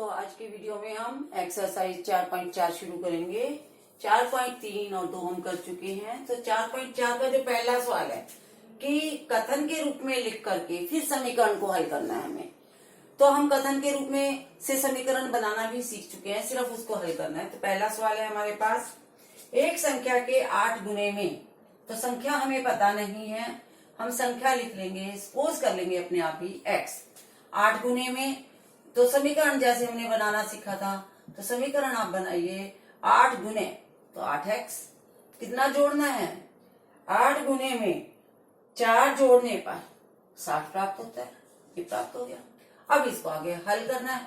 तो आज की वीडियो में हम एक्सरसाइज 4.4 शुरू करेंगे। 4.3 और 2 हम कर चुके हैं। तो 4.4 का जो पहला सवाल है कि कथन के रूप में लिख करके फिर समीकरण को हल करना है हमें। तो हम कथन के रूप में से समीकरण बनाना भी सीख चुके हैं, सिर्फ उसको हल करना है। तो पहला सवाल है हमारे पास, एक संख्या के 8 गुने में, तो संख्या हमें पता नहीं है, हम संख्या लिख लेंगे, सपोज कर लेंगे अपने आप ही x। 8 गुने में तो समीकरण जैसे हमने बनाना सीखा था, तो समीकरण आप बनाइए 8 गुने तो 8x। कितना जोड़ना है? 8 गुने में 4 जोड़ने पर 60 प्राप्त होता है। ये प्राप्त हो गया। अब इसको आगे हल करना है।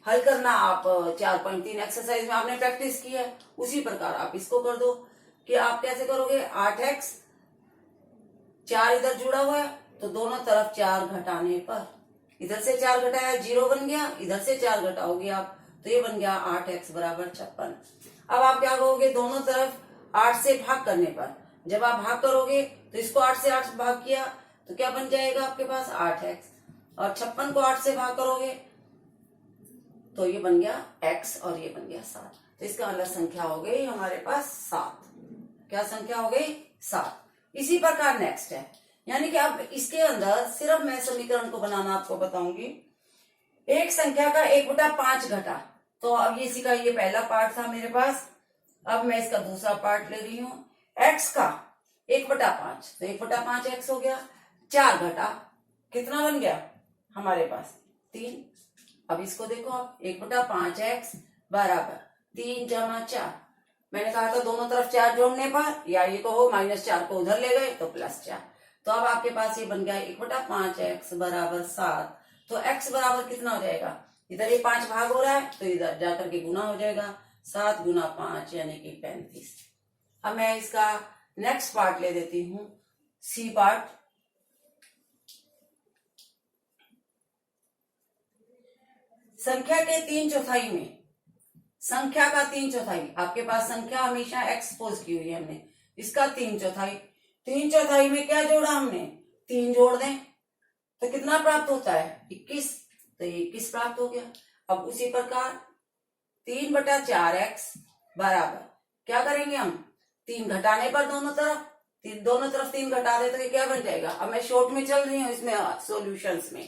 हल करना आप 4.3 एक्सरसाइज में आपने प्रैक्टिस की है, उसी प्रकार आप इसको कर दो। कि आप कैसे करोगे? 8x, 4 इधर जुड़ा हुआ है तो दोनों तरफ 4 घटाने पर, इधर से 4 घटाया 0 बन गया, इधर से 4 घटाओगे आप तो ये बन गया 8x बराबर 56। अब आप क्या करोगे? दोनों तरफ 8 से भाग करने पर, जब आप भाग करोगे तो इसको 8 से 8 भाग किया तो क्या बन जाएगा आपके पास? 8x। और 56 को 8 से भाग करोगे तो ये बन गया x और ये बन गया 7। तो इसका मतलब संख्या हो गई हमारे पास 7। क्या संख्या हो गई? 7। इसी प्रकार नेक्स्ट है, यानी कि अब इसके अंदर सिर्फ मैं समीकरण को बनाना आपको बताऊंगी। एक संख्या का 1/5 घटा, तो अब ये इसी का ये पहला पार्ट था मेरे पास। अब मैं इसका दूसरा पार्ट ले रही हूं। x का 1/5 तो 1/5 x हो गया। 4 घटा, कितना बन गया हमारे पास? 3। अब इसको देखो आप, 1/5 x बराबर 3 जमा 4। मैंने कहा था दोनों तरफ 4 जोड़ने पर, या ये कहो -4 को उधर ले गए तो +4। तो अब आपके पास ये बन गया 1/5 x बराबर 7। तो x बराबर कितना हो जाएगा? इधर ये 5 भाग हो रहा है तो इधर जाकर के गुना हो जाएगा, 7 गुना 5 यानी कि 35। अब मैं इसका नेक्स्ट पार्ट ले देती हूं, सी पार्ट। संख्या के 3/4 में, संख्या का 3/4, आपके पास संख्या हमेशा एक्सपोज की हुई है हमने, इसका 3/4। 3/4 में क्या जोड़ा हमने? 3 जोड़ दें तो कितना प्राप्त होता है? 21। तो 21 प्राप्त हो गया। अब उसी प्रकार 3/4x बराबर क्या करेंगे हम? 3 घटाने पर दोनों तरफ 3 घटा दे तो ये क्या बन जाएगा? अब मैं शॉर्ट में चल रही हूँ इसमें सॉल्यूशंस में।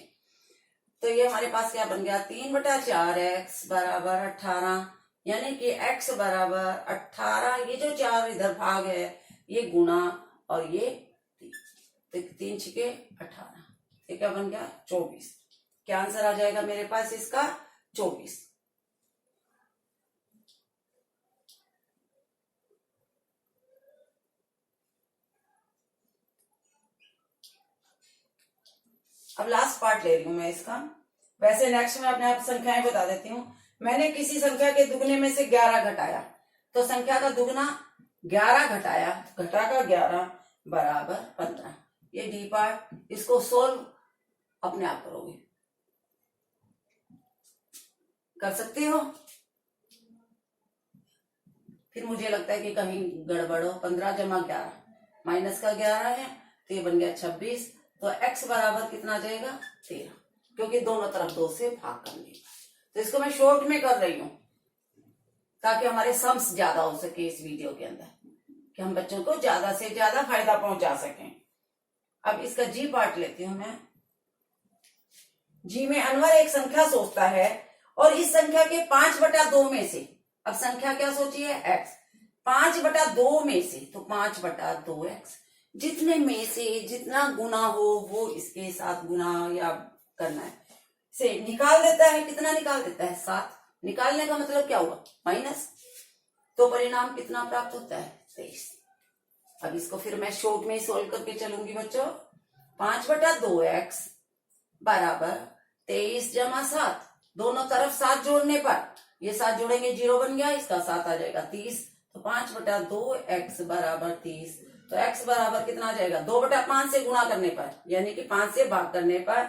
तो ये हमारे पास क्या बन गया? 3/4x बराबर 18, यानी कि x बराबर 18। ये जो 4 इधर भाग है ये गुना और ये 3 छिके 18, ये क्या बन गया? 24। क्या आंसर आ जाएगा मेरे पास इसका? 24। अब लास्ट पार्ट ले रही हूं मैं इसका। वैसे नेक्स्ट में अपने आप संख्याएं बता देती हूँ। मैंने किसी संख्या के दुगने में से 11 घटाया, तो संख्या का दुगना 11 घटाया, घटा का 11 बराबर 15। ये डी पार्ट, इसको सोल्व अपने आप करोगे, कर सकते हो। फिर मुझे लगता है कि कहीं गड़बड़ हो। 15 जमा 11 माइनस का 11 है तो ये बन गया 26। तो x बराबर कितना आ जाएगा? 13, क्योंकि दोनों तरफ 2 से भाग करने। तो इसको मैं शॉर्ट में कर रही हूं ताकि हमारे सम्स ज्यादा हो सके इस वीडियो के अंदर, कि हम बच्चों को ज्यादा से ज्यादा फायदा पहुंचा सकें। अब इसका जी पार्ट लेती हूं मैं। जी में अनवर एक संख्या सोचता है और इस संख्या के 5/2 में से, अब संख्या क्या सोची है? x। 5/2 में से, तो 5/2x, जितने में से जितना गुना हो वो इसके साथ गुना या करना है, से निकाल देता है। कितना निकाल देता है? 7। निकालने का मतलब क्या हुआ? माइनस। तो परिणाम कितना प्राप्त होता है? 23। अब इसको फिर मैं शॉर्ट में ही सोल्व करके चलूंगी बच्चों। 5/2x बराबर 23 जमा 7, दोनों तरफ 7 जोड़ने पर, ये 7 जोड़ेंगे 0 बन गया, इसका 7 आ जाएगा 30। तो 5/2x बराबर 30। तो x बराबर कितना आ जाएगा? 2/5 से गुणा करने पर, यानी कि 5 से भाग करने पर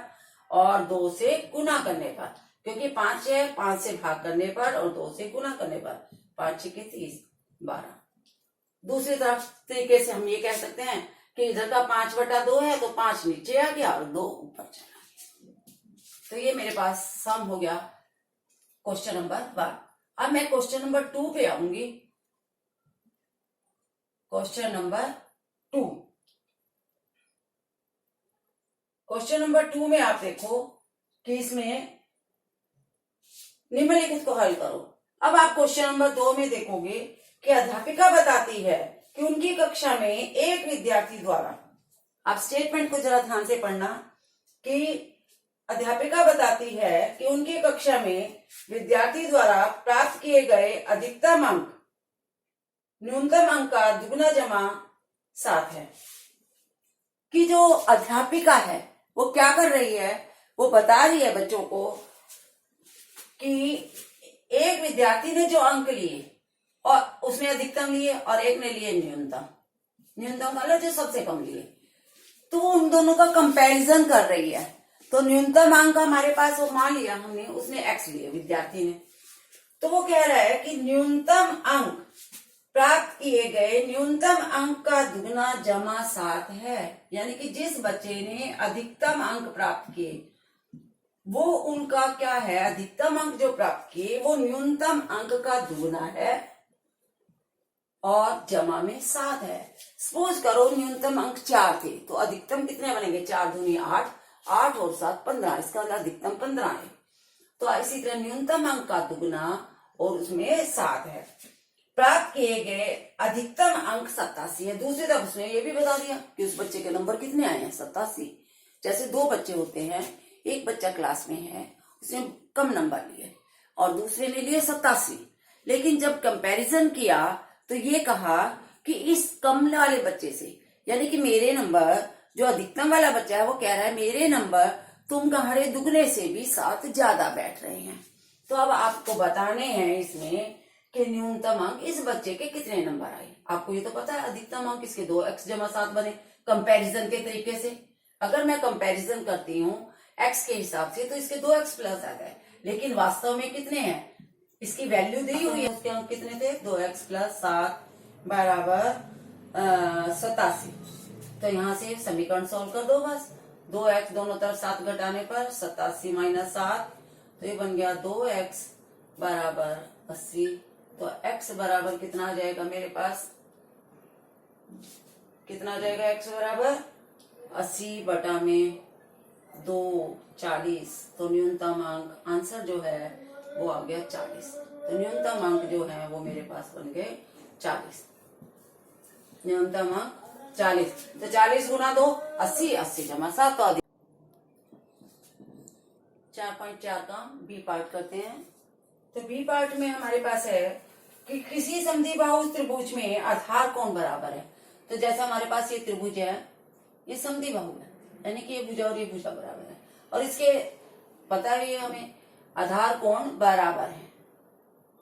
और 2 से गुना करने पर, क्योंकि 5 है, 5 से भाग करने पर और 2 से गुना करने पर, 5 छिके 30, 12। दूसरी तरफ तरीके से हम ये कह सकते हैं कि इधर का 5/2 है तो 5 नीचे आ गया और 2 ऊपर चला गया। तो ये मेरे पास सम हो गया क्वेश्चन नंबर 1। अब मैं क्वेश्चन नंबर 2 पे आऊंगी। क्वेश्चन नंबर 2, क्वेश्चन नंबर 2 में आप देखो कि इसमें निम्नलिखित को हल करो। अब आप क्वेश्चन नंबर 2 में देखोगे कि अध्यापिका बताती है कि उनकी कक्षा में एक विद्यार्थी द्वारा, आप स्टेटमेंट को जरा ध्यान से पढ़ना, कि अध्यापिका बताती है कि उनकी कक्षा में विद्यार्थी द्वारा प्राप्त किए गए अधिकतम अंक न्यूनतम अंक का दुगना जमा 7 है। कि जो अध्यापिका है वो क्या कर रही है, वो बता रही है बच्चों को कि एक विद्यार्थी ने जो अंक लिए और उसने अधिकतम लिए और एक ने लिए न्यूनतम मतलब जो सबसे कम लिए, तो वो उन दोनों का कंपैरिजन कर रही है। तो न्यूनतम अंक हमारे पास, वो मान लिया हमने, उसने एक्स लिए विद्यार्थी ने, तो वो कह रहा है कि न्यूनतम अंक प्राप्त किए गए न्यूनतम अंक का दुगना जमा 7 है। यानी कि जिस बच्चे ने अधिकतम अंक प्राप्त किए वो उनका क्या है, अधिकतम अंक जो प्राप्त किए वो न्यूनतम अंक का दुगना है और जमा में 7 है। सपोज करो न्यूनतम अंक 4 थे तो अधिकतम कितने बनेंगे, 4 दूनी 8, 8 और 7 15, इसका अधिकतम 15 है। तो इसी तरह न्यूनतम अंक का दुगना और उसमें 7 है। प्राप्त किए गए अधिकतम अंक 87 है। दूसरी तरफ उसने ये भी बता दिया कि उस बच्चे के नंबर कितने आए हैं, 87। जैसे 2 बच्चे होते हैं, एक बच्चा क्लास में है, उसने कम नंबर लिए और दूसरे ने लिए 87, लेकिन जब कंपैरिजन किया तो ये कहा कि इस कम वाले बच्चे से, यानी कि मेरे नंबर, जो अधिकतम वाला बच्चा है वो कह रहा है मेरे नंबर तुम्हारे दुगने से भी 7 ज्यादा बैठ रहे हैं। तो अब आपको बताने हैं इसमें कि न्यूनतम अंक इस बच्चे के कितने नंबर आए। आपको ये तो पता है अधिकतम अंक इसके 2x जमा 7 बने कंपैरिजन के तरीके से। अगर मैं कंपैरिजन करती हूँ x के हिसाब से तो इसके 2x प्लस आ गए, लेकिन वास्तव में कितने हैं, इसकी वैल्यू दी हुई है, उसके अंक कितने थे, 2x प्लस 7 बराबर 87। तो यहाँ से समीकरण सॉल्व कर दो बस। 2x दोनों तरफ 7 घटाने पर 87 माइनस 7, तो ये बन गया 2x बराबर 80। तो x बराबर कितना आ जाएगा मेरे पास, कितना आ जाएगा x बराबर 80 बटा में 2 40। तो न्यूनतम अंक आंसर जो है वो आ गया 40। तो न्यूनतम अंक जो है वो मेरे पास बन गए 40। न्यूनतम अंक 40। तो 40 गुना 2 80, 80 जमा 7 तो 4.4 का बी पार्ट करते हैं। तो बी पार्ट में हमारे पास है कि किसी समद्विबाहु त्रिभुज में आधार कोण बराबर है। तो जैसा हमारे पास ये त्रिभुज है, ये समद्विबाहु है, यानी कि ये भुजा और ये भुजा बराबर है, और इसके पता है हमें आधार कोण बराबर है।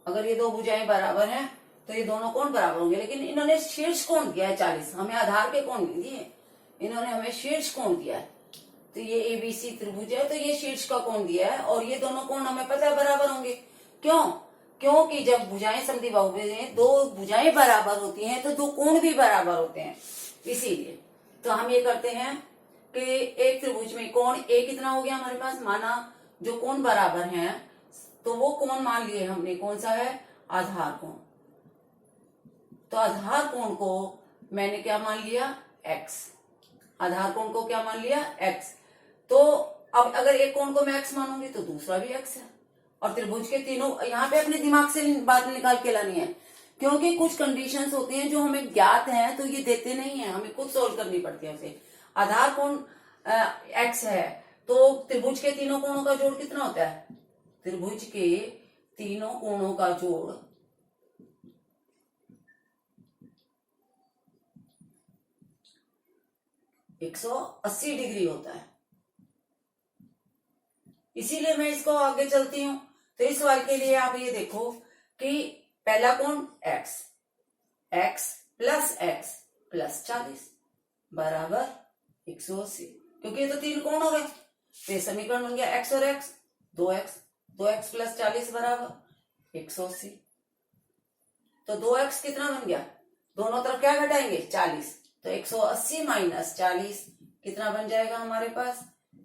अगर ये 2 भुजाएं बराबर हैं तो ये दोनों कोण बराबर होंगे, लेकिन इन्होंने शीर्ष कोण दिया है 40, हमें आधार के कोण नहीं दिए, इन्होंने हमें शीर्ष कोण दिया है। तो ये एबीसी त्रिभुज है तो ये शीर्ष का कोण दिया है, और ये दोनों कोण हमें पता है बराबर होंगे। क्यों? क्योंकि जब भुजाएं समद्विबाहु में 2 भुजाएं बराबर होती हैं तो 2 कोण भी बराबर होते हैं, इसीलिए। तो हम ये करते हैं कि एक त्रिभुज में कोण ए कितना हो गया हमारे पास, माना जो कोण बराबर हैं तो वो कोण मान लिए हमने, कौन सा है, आधार कोण। तो आधार कोण को मैंने क्या मान लिया, x। आधार कोण को क्या मान लिया, x। तो अब अगर एक कोण को मैं x मानूंगी तो दूसरा भी x है, और त्रिभुज के तीनों, यहाँ पे अपने दिमाग से बात निकाल के लानी है, क्योंकि कुछ कंडीशंस होती हैं जो हमें ज्ञात हैं तो ये देते नहीं है, हमें खुद सोल्व करनी पड़ती है उसे। आधार कोण x है तो त्रिभुज के तीनों कोणों का जोड़ कितना होता है, त्रिभुज के तीनों कोणों का जोड़ 180 डिग्री होता है। इसीलिए मैं इसको आगे चलती हूं। तो इस सवाल के लिए आप ये देखो कि पहला कोण x, x प्लस 40 बराबर 180, क्योंकि ये तो 3 कोण हो गए। तो ये समीकरण बन गया x और x, 2x प्लस 40 बराबर 180। तो 2x कितना बन गया, दोनों तरफ क्या घटाएंगे, 40। तो 180 माइनस 40 कितना बन जाएगा हमारे पास,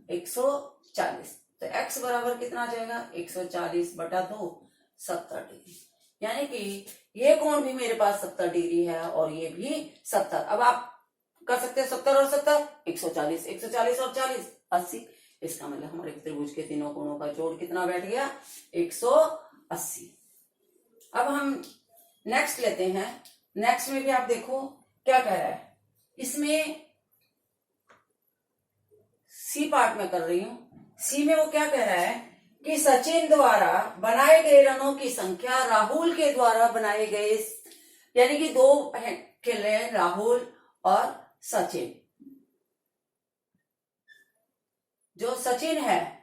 140। तो x बराबर कितना आ जाएगा 140/2 70 डिग्री। यानी कि ये कोण भी मेरे पास 70 डिग्री है और ये भी 70। अब आप कर सकते हैं 70 और 70 140, 140 और 40 80। इसका मतलब हमारे त्रिभुज के तीनों कोणों का जोड़ कितना बैठ गया 180। अब हम नेक्स्ट लेते हैं। नेक्स्ट में भी आप देखो क्या कह रहा है, इसमें सी पार्ट में कर रही हूं। सी में वो क्या कह रहा है कि सचिन द्वारा बनाए गए रनों की संख्या राहुल के द्वारा बनाए गए, यानी कि दो खेले राहुल और सचिन। जो सचिन है,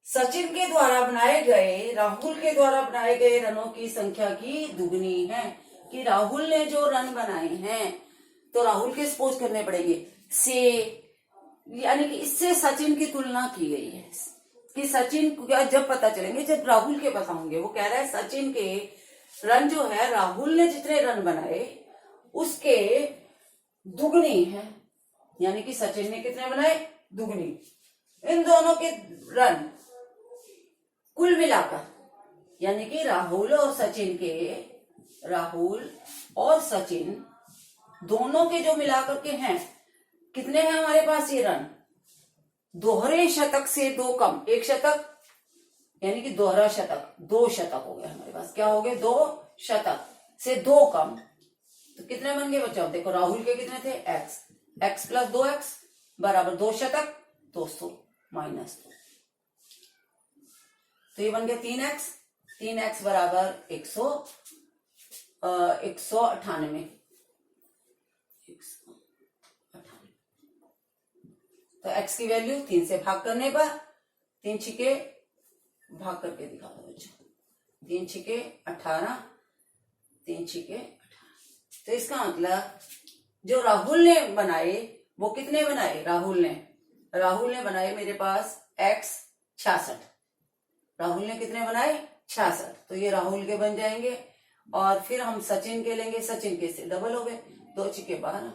सचिन के द्वारा बनाए गए राहुल के द्वारा बनाए गए रनों की संख्या की दुगनी है। कि राहुल ने जो रन बनाए हैं तो राहुल के सपोज करने पड़ेंगे से, यानी कि इससे सचिन की तुलना की गई है कि सचिन जब पता चलेंगे जब राहुल के पता होंगे। वो कह रहा है सचिन के रन जो है राहुल ने जितने रन बनाए उसके दुगनी है, यानी कि सचिन ने कितने बनाए दुगनी। इन दोनों के रन कुल मिलाकर, यानी कि राहुल और सचिन दोनों के जो मिलाकर के हैं कितने हैं हमारे पास ये रन, दोहरे शतक से 2 कम, 1 शतक यानी कि दोहरा शतक, 2 शतक हो गए हमारे पास। क्या हो गए 2 शतक से 2 कम, तो कितने बन गए बच्चों। देखो राहुल के कितने थे x प्लस 2x बराबर 2 शतक 200 माइनस 2, तो ये बन गया 3x बराबर 198। तो x की वैल्यू 3 से भाग करने पर 3 छिके भाग करके दिखा दो बच्चों, 3 छिके 18, 3 छिके 18। तो इसका मतलब जो राहुल ने बनाए वो कितने बनाए, राहुल ने बनाए मेरे पास x 66, राहुल ने कितने बनाए 66, तो ये राहुल के बन जाएंगे। और फिर हम सचिन के लेंगे, सचिन के से डबल हो गए, 2 छिके 12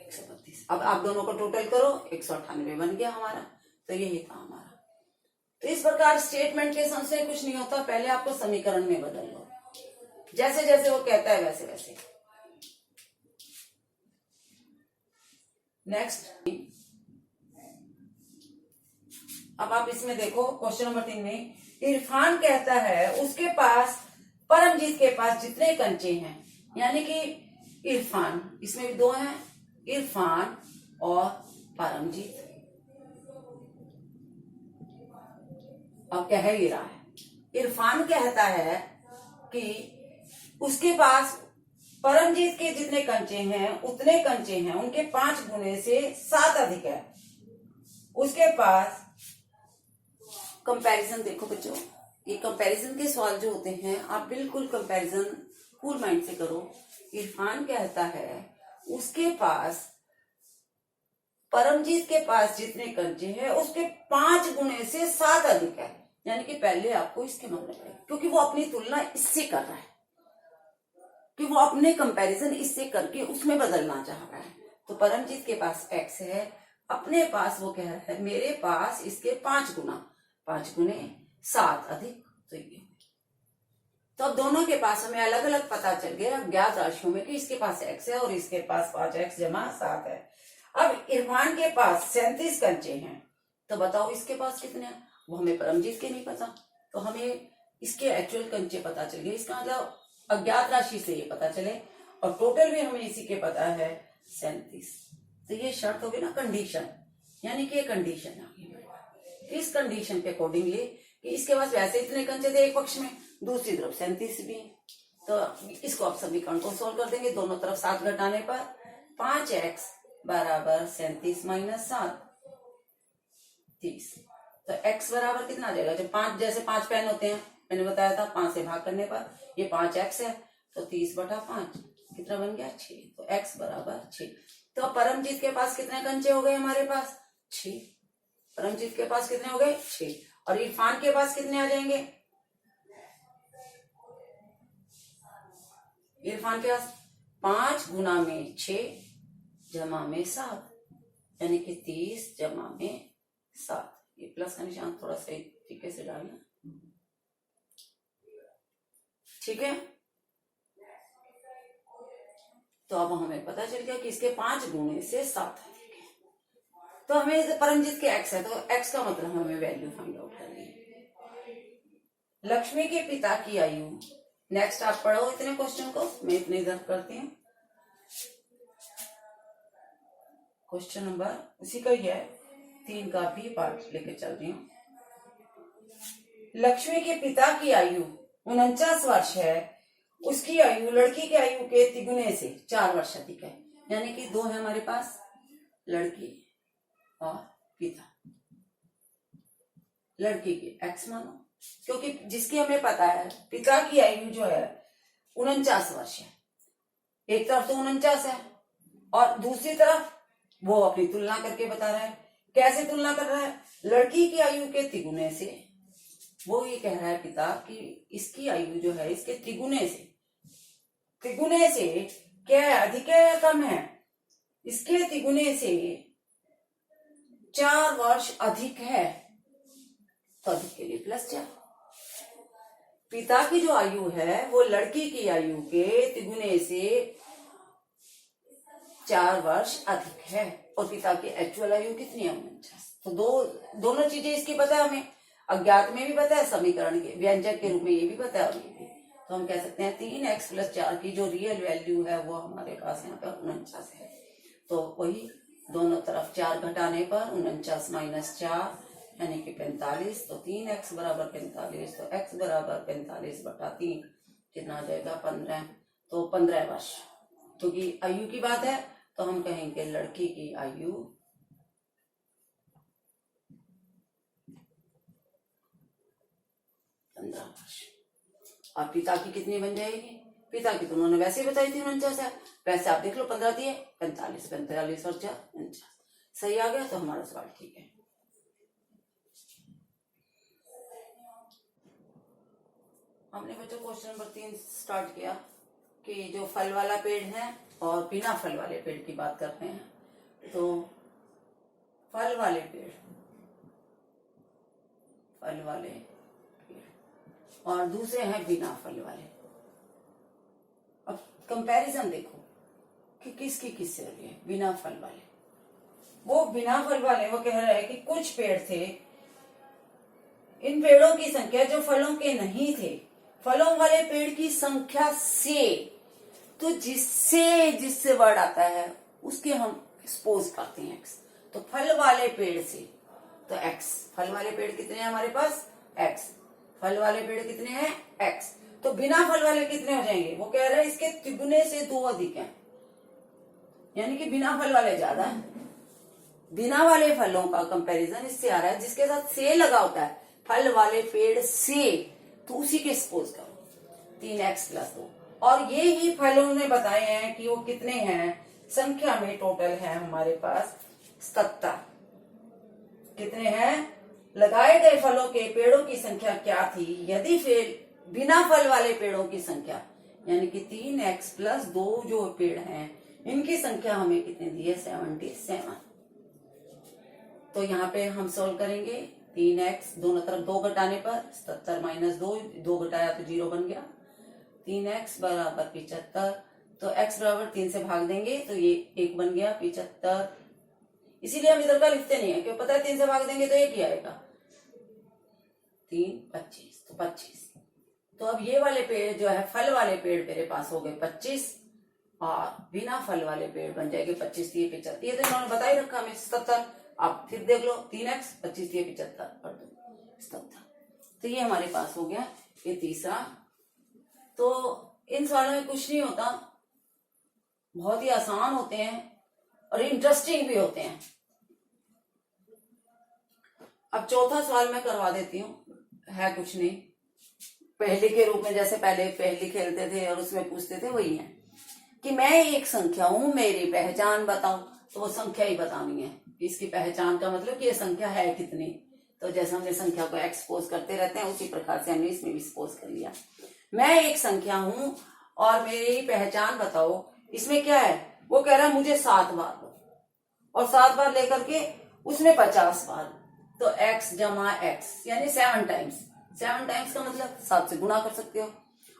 132। अब आप दोनों को टोटल करो 198 बन गया हमारा। तो यही था हमारा। तो इस प्रकार स्टेटमेंट के संशय कुछ नहीं होता, पहले आपको समीकरण में बदल लो, जैसे जैसे वो कहता है वैसे वैसे। नेक्स्ट, अब आप इसमें देखो क्वेश्चन नंबर 3 में इरफान कहता है उसके पास परमजीत के पास जितने कंचे हैं, यानी कि इरफान, इसमें भी 2 हैं, इरफान और परमजीत। अब कह ही रहा है, इरफान कहता है कि उसके पास परमजीत के जितने कंचे हैं उतने कंचे हैं, उनके 5 गुने से 7 अधिक है। उसके पास कंपैरिजन देखो बच्चों, ये कंपैरिजन के सवाल जो होते हैं आप बिल्कुल कंपैरिजन कूल माइंड से करो। इरफान कहता है उसके पास परमजीत के पास जितने कंचे हैं उसके 5 गुने से 7 अधिक है, यानी कि पहले आपको इसके मानना पड़ेगा, क्योंकि वो अपनी तुलना इससे कर रहा है, कि वो अपने कंपैरिजन इससे करके उसमें बदलना चाह रहा है। तो परमजीत के पास x है, अपने पास वो कह रहा है मेरे पास इसके 5 गुना, 5 गुने 7 अधिक, तो ये। तो अब दोनों के पास हमें अलग अलग पता चल गया ज्ञात राशियों में कि इसके पास x है और इसके पास 5x जमा 7 है। अब इरफान के पास 37 कंचे हैं, तो बताओ इसके पास कितने हैं, वो हमें परमजीत के नहीं पता, तो हमें इसके एक्चुअल कंचे पता चल गए। इसका मतलब अज्ञात राशि से ये पता चले, और टोटल भी हमें इसी के पता है 37। तो ये शर्त होगी ना कंडीशन, यानी कि कंडीशन आ गई। इस कंडीशन के अकॉर्डिंगली कि इसके पास वैसे इतने कंचे थे एक पक्ष में, दूसरी तरफ 37 भी, तो इसको आप समीकरण को सोल्व कर देंगे। दोनों तरफ 7 घटाने पर 5x बराबर 37 माइनस 7 30। तो x बराबर कितना आ जाएगा, जब 5 जैसे 5 पेन होते हैं, मैंने बताया था 5 से भाग करने पर ये 5x है, तो 30/5 कितना बन गया 6, तो x बराबर 6। तो परमजीत के पास कितने कंचे हो गए हमारे पास 6, परमजीत के पास कितने हो गए 6, और इरफान के पास कितने आ जाएंगे, इरफान के पास 5 गुना में 6 जमा में 7, यानी कि 30 जमा में 7। ये प्लस का निशान थोड़ा सही तरीके से डालना, ठीक है। तो अब हमें पता चल गया कि इसके 5 गुणे से 7 अधिक है। तो हमें परमजित के x है, तो x का मतलब हमें वैल्यू फाइंड आउट करनी है। लक्ष्मी के पिता की आयु, नेक्स्ट आप पढ़ो इतने क्वेश्चन को, मैं इतने इधर करती हूँ। क्वेश्चन नंबर उसी का ही है, 3 का भी पार्ट लेके चल रही हूँ। लक्ष्मी के पिता की आयु 49 वर्ष है, उसकी आयु लड़की की आयु के तिगुने से 4 वर्ष अधिक है। यानी कि 2 है हमारे पास, लड़की और पिता। लड़की की x मानो, क्योंकि जिसकी हमें पता है पिता की आयु जो है 49 वर्ष है। एक तरफ तो 49 है और दूसरी तरफ वो अपनी तुलना करके बता रहा है। कैसे तुलना कर रहा है? लड़की की आयु के तिगुने से। वो ये कह रहा है पिता कि इसकी आयु जो है इसके तिगुने से क्या है, अधिक है या कम है? इसके तिगुने से 4 वर्ष अधिक है, तो अधिक के लिए +4। पिता की जो आयु है वो लड़की की आयु के तिगुने से 4 वर्ष अधिक है, और पिता की एक्चुअल आयु कितनी है? 49। तो दोनों चीजें इसकी पता है हमें, अज्ञात में भी पता है, समीकरण के व्यंजक के रूप में ये भी पता है और ये भी। तो हम कह सकते हैं 3x + 4 की जो रियल वैल्यू है वो हमारे पास यहाँ पर 49 है। तो वही दोनों तरफ 4 घटाने पर 49 - 4 यानी कि 45। तो 3x = 45, तो x = 45/3 कितना आ जाएगा? 15। तो 15 वर्ष, क्योंकि आयु की बात है तो हम कहेंगे लड़की की आयु 15 वर्ष। और पिता की कितनी बन जाएगी? पिता की तो उन्होंने वैसे ही बताई थी 49 है, वैसे आप देख लो 15 दिए, 45 और 4 49। सही आ गया, तो हमारा सवाल ठीक है। हमने बच्चों क्वेश्चन नंबर 3 स्टार्ट किया कि जो फल वाला पेड़ है और बिना फल वाले पेड़ की बात करते हैं। तो फल वाले पेड़ और दूसरे हैं बिना फल वाले। अब कंपैरिजन देखो कि किसकी किससे हो रही है। बिना फल वाले, वो बिना फल वाले वो कह रहे हैं कि कुछ पेड़ थे, इन पेड़ों की संख्या जो फलों के नहीं थे, फलों वाले पेड़ की संख्या से, तो जिससे वर्ड आता है उसके हम एक्सपोज करते हैं x। तो फल वाले पेड़ से तो x, फल वाले पेड़ कितने हैं हमारे पास? x। फल वाले पेड़ कितने हैं? x। तो बिना फल वाले कितने हो जाएंगे? वो कह रहे हैं इसके तिगुने से 2 अधिक हैं, यानी कि बिना फल वाले ज्यादा है। बिना वाले फलों का कंपैरिजन इससे आ रहा है जिसके साथ से लगा होता है, फल वाले पेड़ से, तो उसी के सपोज करो 3x + 2। और ये ही फलों ने बताए हैं कि वो कितने हैं संख्या में। टोटल है हमारे पास 77। कितने हैं? लगाए गए फलों के पेड़ों की संख्या क्या थी यदि फिर बिना फल वाले पेड़ों की संख्या, यानी कि 3x + 2 जो पेड़ हैं इनकी संख्या हमें कितनी दी है? 77। तो यहाँ पे हम सोल्व करेंगे 3x, दोनों तरफ 2 घटाने पर 77 - 2, 2 घटाया तो 0 बन गया। 3x = 75। तो x = 3 से भाग देंगे तो ये 1 बन गया 75। इसीलिए हम इधर का लिखते नहीं है, क्यों? पता है 3 से भाग देंगे तो 1 ही आएगा। 3 25, तो 25। तो अब ये वाले पेड़ जो है फल वाले पेड़ मेरे पास हो गए 25, और बिना फल वाले पेड़ बन जाएंगे 25 × 75। ये तो इन्होंने बता ही रखा हमें 77। आप फिर देख लो 3x 25 × 75 कर दो 77। तो ये हमारे पास हो गया ये तीसरा। तो इन सवालों में कुछ नहीं होता, बहुत ही आसान होते हैं और इंटरेस्टिंग भी होते हैं। अब चौथा सवाल मैं करवा देती हूँ, है कुछ नहीं, पहेली के रूप में, जैसे पहले पहेली खेलते थे और उसमें पूछते थे वही है कि मैं एक संख्या हूं, मेरी पहचान बताओ। तो वो संख्या ही बतानी है। इसकी पहचान का मतलब कि ये संख्या है कितनी। तो जैसे हमने संख्या को एक्सपोज करते रहते हैं उसी प्रकार से हमने इसमें भी एक्सपोज कर लिया। मैं एक संख्या हूं और मेरी पहचान बताओ। इसमें क्या है? वो कह रहा है मुझे 7 बार दो। और 7 बार लेकर के उसमें 50 बार, तो x जमा x यानी 7 टाइम्स। 7 टाइम्स का मतलब 7 से गुणा कर सकते हो,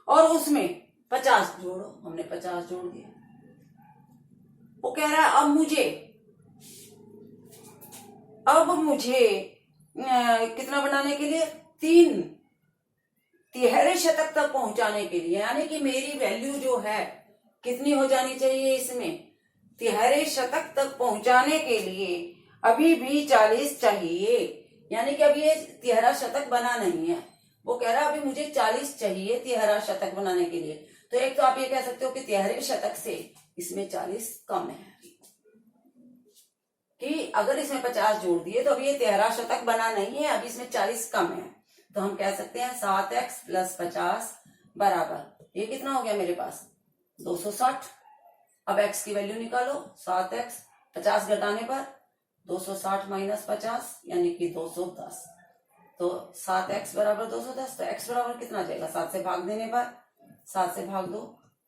और उसमें 50 जोड़ो। हमने 50 जोड़ दिया। वो कह रहा है अब मुझे कितना बनाने के लिए, 3 तिहरे शतक तक पहुंचाने के लिए, यानी कि मेरी वैल्यू जो है कितनी हो जानी चाहिए, इसमें तिहरे शतक तक पहुंचाने के लिए अभी भी 40 चाहिए। यानी कि अभी ये तिहरा शतक बना नहीं है। वो कह रहा है अभी मुझे 40 चाहिए तिहरा शतक बनाने के लिए। तो एक तो आप ये कह सकते हो कि तिहरे शतक से इसमें 40 कम है, कि अगर इसमें 50 जोड़ दिए तो अभी ये तिहरा शतक बना नहीं है, अभी इसमें 40 कम है। तो हम कह सकते हैं 7x + 50 बराबर, ये कितना हो गया मेरे पास, 260। अब x की वैल्यू निकालो, 7x 50 घटाने पर 260 - 50 यानी कि 210। तो 7x बराबर 210, तो x बराबर कितना आ जाएगा, 7 से भाग देने पर, 7 से भाग दो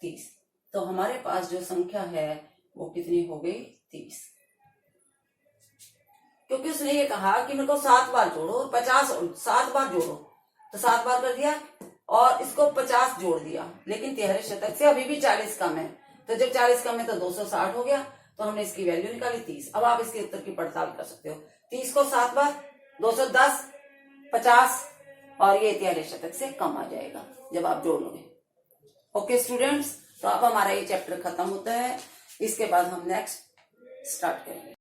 30। तो हमारे पास जो संख्या है वो कितनी हो गई, 30। क्योंकि उसने ये कहा कि मेरे को 7 बार जोड़ो और 50, 7 बार जोड़ो, तो 7 बार कर दिया और इसको 50 जोड़ दिया, लेकिन तिहरे शतक से अभी भी 40 कम है। तो जब 40 कम है तो 260 हो गया, तो हमने इसकी वैल्यू निकाली 30। अब आप इसके उत्तर की पड़ताल कर सकते हो। 30 को 7 बार, 210, 50 और ये तिहरे शतक से कम आ जाएगा जब आप जोड़ लोगे। ओके स्टूडेंट्स, तो अब हमारा ये चैप्टर खत्म होता है। इसके बाद हम नेक्स्ट स्टार्ट करेंगे।